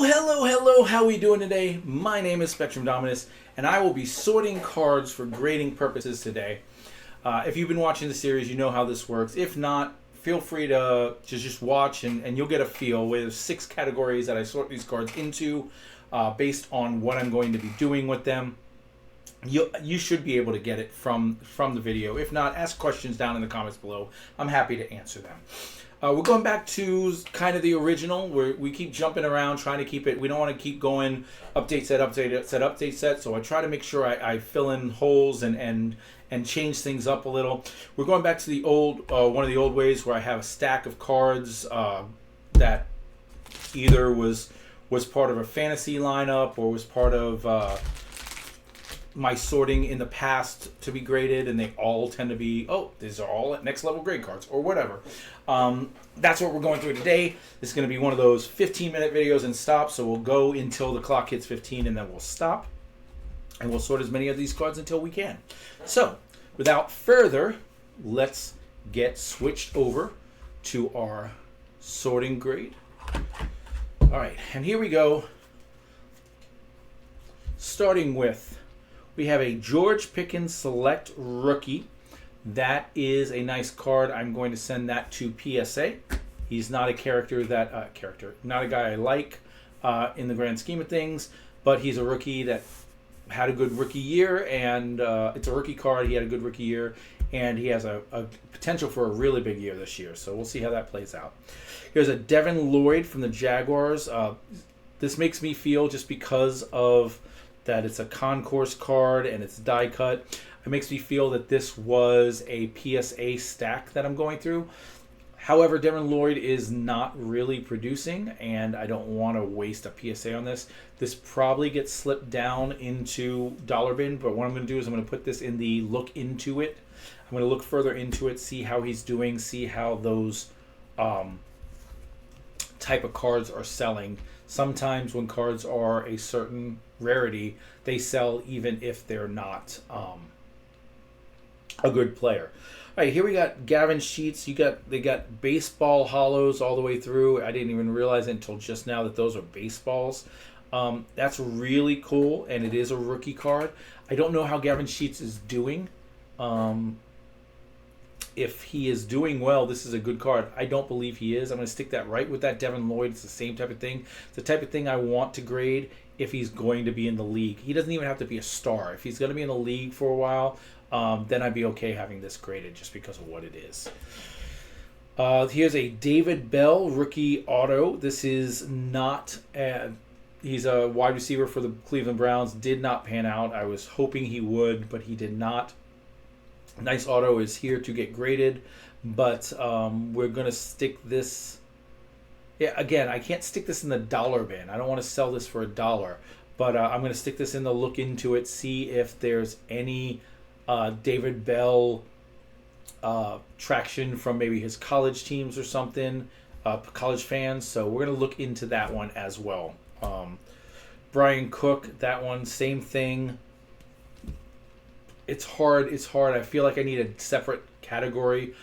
Hello, how are we doing today? My name is Spectrum Dominus, and I will be sorting cards for grading purposes today. If you've been watching the series, you know how this works. If not, feel free to just watch, and you'll get a feel. There's 6 categories that I sort these cards into based on what I'm going to be doing with them. You should be able to get it from the video. If not, ask questions down in the comments below. I'm happy to answer them. We're going back to kind of the original, where we keep jumping around, trying to keep it. We don't want to keep going update set. So I try to make sure I fill in holes and change things up a little. We're going back to the old one of the old ways, where I have a stack of cards that either was part of a fantasy lineup or was part of my sorting in the past to be graded, and they all tend to be, these are all at next level grade cards or whatever. That's what we're going through today. This is going to be one of those 15-minute videos and stop, so we'll go until the clock hits 15 and then we'll stop, and we'll sort as many of these cards until we can. So without further, let's get switched over to our sorting grade. All right, and here we go. Starting with, we have a George Pickens Select Rookie. That is a nice card. I'm going to send that to PSA. He's not a not a guy I like in the grand scheme of things, but he's a rookie that had a good rookie year, and it's a rookie card. He had a good rookie year, and he has a potential for a really big year this year. So we'll see how that plays out. Here's a Devin Lloyd from the Jaguars. This makes me feel, just because of that it's a concourse card and it's die cut, it makes me feel that this was a PSA stack that I'm going through. However, Devin Lloyd is not really producing, and I don't want to waste a PSA on this. This probably gets slipped down into dollar bin, but what I'm going to do is I'm going to put this in the look into it. I'm going to look further into it, see how he's doing, see how those type of cards are selling. Sometimes when cards are a certain rarity, they sell even if they're not a good player. All right, here we got Gavin Sheets. They got baseball hollows all the way through. I didn't even realize it until just now that those are baseballs. That's really cool, and it is a rookie card. I don't know how Gavin Sheets is doing. If he is doing well, this is a good card. I don't believe he is. I'm going to stick that right with that Devin Lloyd. It's the same type of thing. It's the type of thing I want to grade if he's going to be in the league. He doesn't even have to be a star. If he's going to be in the league for a while, then I'd be okay having this graded just because of what it is. Here's a David Bell rookie auto. This is not... he's a wide receiver for the Cleveland Browns. Did not pan out. I was hoping he would, but he did not. Nice auto is here to get graded, but we're going to stick this... Yeah, again, I can't stick this in the dollar bin. I don't want to sell this for $1, but I'm going to stick this in the look into it, see if there's any David Bell traction from maybe his college teams or something, college fans. So we're going to look into that one as well. Brian Cook, that one, same thing. It's hard. I feel like I need a separate category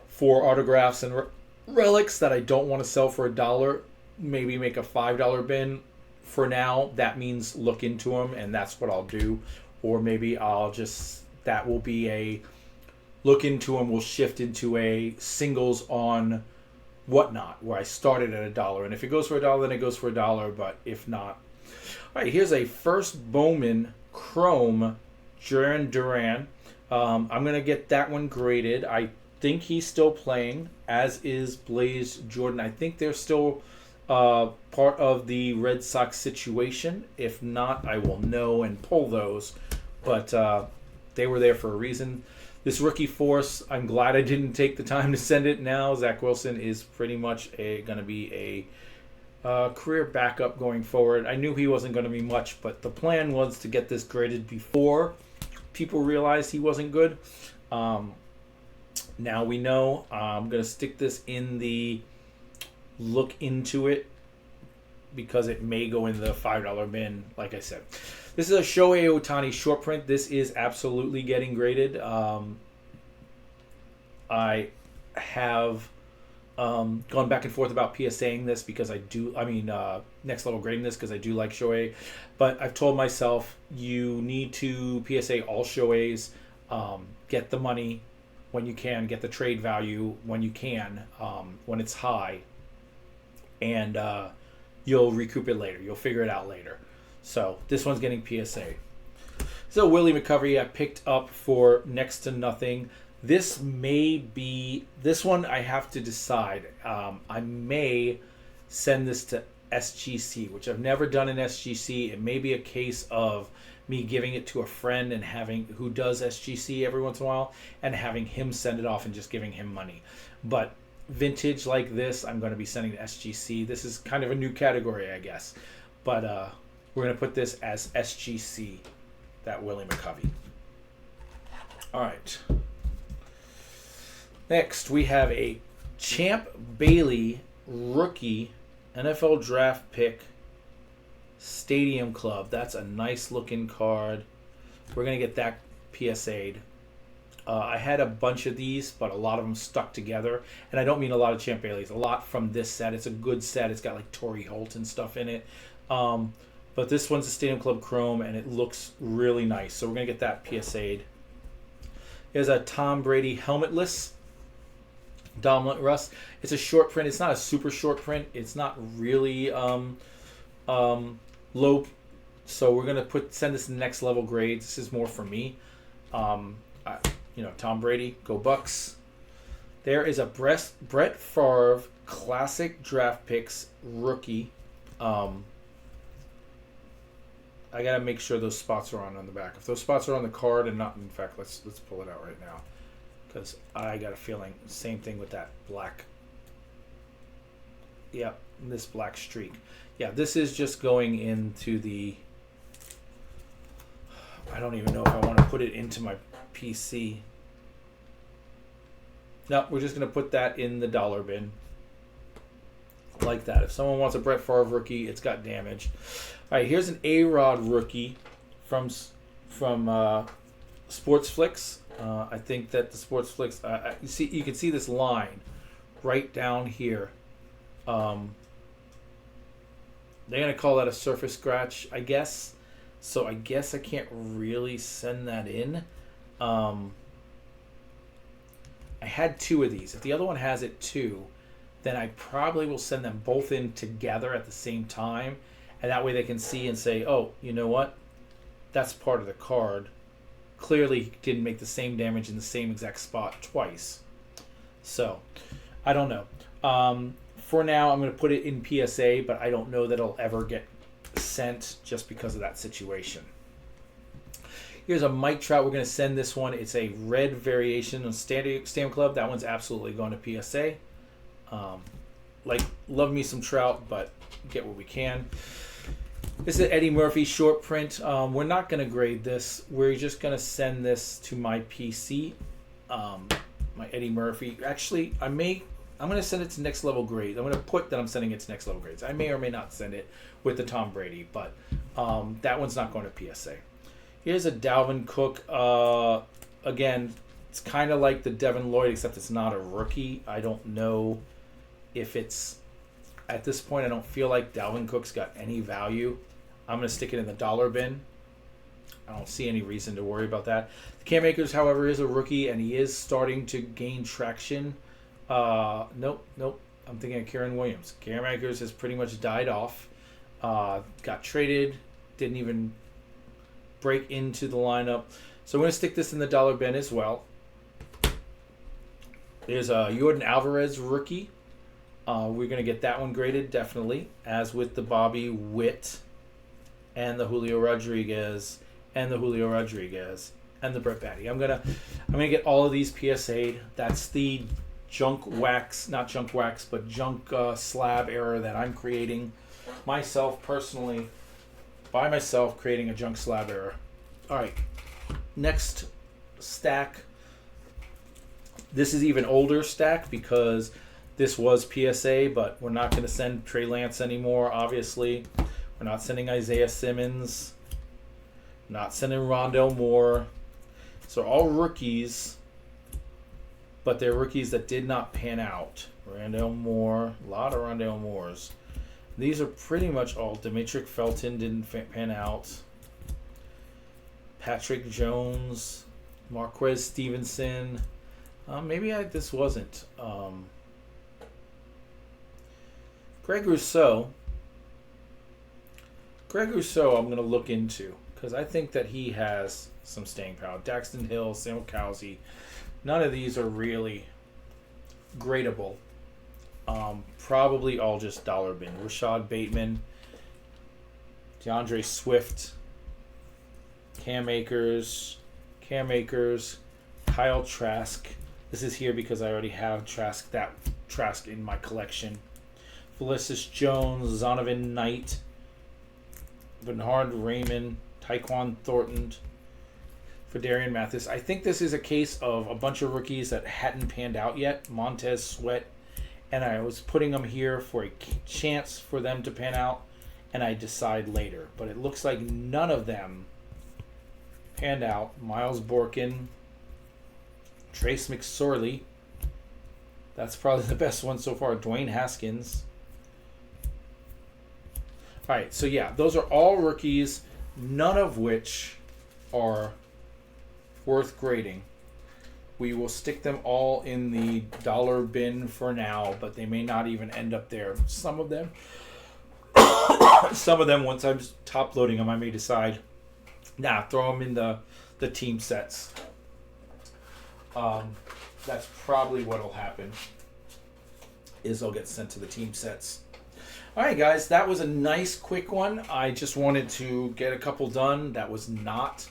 for autographs and relics that I don't want to sell for $1. Maybe make a $5 bin for now. That means look into them, and that's what I'll do. Or maybe that will be a look into them. Will shift into a singles on whatnot, where I started at $1, and if it goes for $1, then it goes for $1. But if not, all right. Here's a first Bowman Chrome Jaron Duran. I'm gonna get that one graded. I think he's still playing, as is Blaze Jordan. I think they're still part of the Red Sox situation. If not, I will know and pull those. But they were there for a reason. This rookie force, I'm glad I didn't take the time to send it now. Zach Wilson is pretty much going to be a career backup going forward. I knew he wasn't going to be much, but the plan was to get this graded before people realized he wasn't good. Now we know. I'm going to stick this in the look into it because it may go in the $5 bin, like I said. This is a Shohei Ohtani short print. This is absolutely getting graded. I have gone back and forth about PSAing this because next level grading this because I do like Shohei. But I've told myself you need to PSA all Shoheis, get the money when you can, get the trade value when you can, when it's high, and you'll recoup it later. You'll figure it out later. So this one's getting PSA. So Willie McCovey I picked up for next to nothing. This one I have to decide. I may send this to SGC, which I've never done in SGC. It may be a case of me giving it to a friend and who does SGC every once in a while and having him send it off and just giving him money. But vintage like this, I'm going to be sending to SGC. This is kind of a new category, I guess. But we're going to put this as SGC, that Willie McCovey. All right. Next, we have a Champ Bailey rookie NFL draft pick Stadium Club. That's a nice looking card. We're going to get that PSA'd. I had a bunch of these, but a lot of them stuck together. And I don't mean a lot of Champ Baileys. A lot from this set. It's a good set. It's got like Torrey Holt and stuff in it. But this one's a Stadium Club Chrome, and it looks really nice. So we're going to get that PSA'd. There's a Tom Brady helmetless Dominant Rust. It's a short print. It's not a super short print. It's not really low. So we're gonna send this to next level grades. This is more for me. Tom Brady, go Bucks. There is a Brett Favre classic draft picks rookie. I gotta make sure those spots are on the back. If those spots are on the card and not, in fact, let's pull it out right now. Because I got a feeling, same thing with that black. Yep, this black streak. Yeah, this is just going into the... I don't even know if I want to put it into my PC. No, we're just going to put that in the dollar bin. Like that. If someone wants a Brett Favre rookie, it's got damage. All right, here's an A-Rod rookie from Sports Flicks. I think that the Sports Flicks, you can see this line right down here. They're going to call that a surface scratch, I guess. So I guess I can't really send that in. I had two of these. If the other one has it too, then I probably will send them both in together at the same time. And that way they can see and say, oh, you know what? That's part of the card. Clearly didn't make the same damage in the same exact spot twice. So, I don't know. For now, I'm going to put it in PSA, but I don't know that it'll ever get sent just because of that situation. Here's a Mike Trout. We're going to send this one. It's a red variation on Stadium Club. That one's absolutely going to PSA. Love me some Trout, but get what we can. This is an Eddie Murphy short print. We're not going to grade this. We're just going to send this to my PC. My Eddie Murphy. Actually, I'm going to send it to next level grades. I'm going to put that I'm sending it to next level grades. I may or may not send it with the Tom Brady, but that one's not going to PSA. Here's a Dalvin Cook. Again, it's kind of like the Devin Lloyd, except it's not a rookie. I don't know if it's... At this point, I don't feel like Dalvin Cook's got any value. I'm going to stick it in the dollar bin. I don't see any reason to worry about that. Cam Akers, however, is a rookie, and he is starting to gain traction. Nope. I'm thinking of Karen Williams. Cam Akers has pretty much died off. Got traded. Didn't even break into the lineup. So I'm going to stick this in the dollar bin as well. There's a Jordan Alvarez rookie. We're going to get that one graded, definitely, as with the Bobby Witt and the Julio Rodriguez and the Brett Batty. I'm gonna get all of these PSA'd. That's the junk wax, not junk wax, but junk slab error that I'm creating myself personally, by myself, creating a junk slab error. All right, next stack. This is even older stack because this was PSA, but we're not going to send Trey Lance anymore, obviously. We're not sending Isaiah Simmons. Not sending Rondell Moore. So all rookies, but they're rookies that did not pan out, Rondell Moore. A lot of Rondell Moores. These are pretty much all. Demetric Felton didn't pan out. Patrick Jones. Marquez Stevenson. This wasn't. Greg Rousseau. I'm going to look into because I think that he has some staying power. Daxton Hill, Samuel Cowsey. None of these are really gradable. Probably all just dollar bin. Rashad Bateman, DeAndre Swift, Cam Akers, Kyle Trask. This is here because I already have Trask in my collection. Felicitas Jones, Zonovan Knight, Bernhard Raymond, Tyquan Thornton, Fedarian Mathis. I think this is a case of a bunch of rookies that hadn't panned out yet. Montez Sweat, and I was putting them here for a chance for them to pan out, and I decide later. But it looks like none of them panned out. Miles Borkin, Trace McSorley. That's probably the best one so far. Dwayne Haskins. All right, so yeah, those are all rookies, none of which are worth grading. We will stick them all in the dollar bin for now, but they may not even end up there. Some of them, once I'm top loading them, I may decide, throw them in the team sets. That's probably what'll happen. Is they'll get sent to the team sets. All right, guys, that was a nice quick one. I just wanted to get a couple done. That was not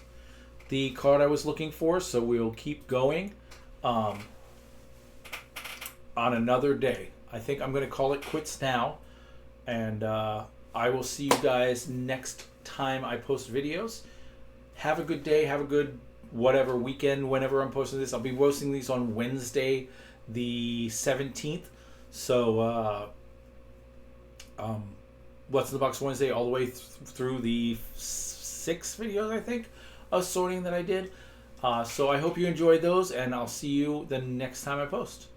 the card I was looking for, so we'll keep going on another day. I think I'm going to call it quits now, and I will see you guys next time I post videos. Have a good day. Have a good whatever weekend whenever I'm posting this. I'll be posting these on Wednesday the 17th. So What's in the Box Wednesday all the way through the 6 videos, I think, of sorting that I did. So I hope you enjoyed those, and I'll see you the next time I post.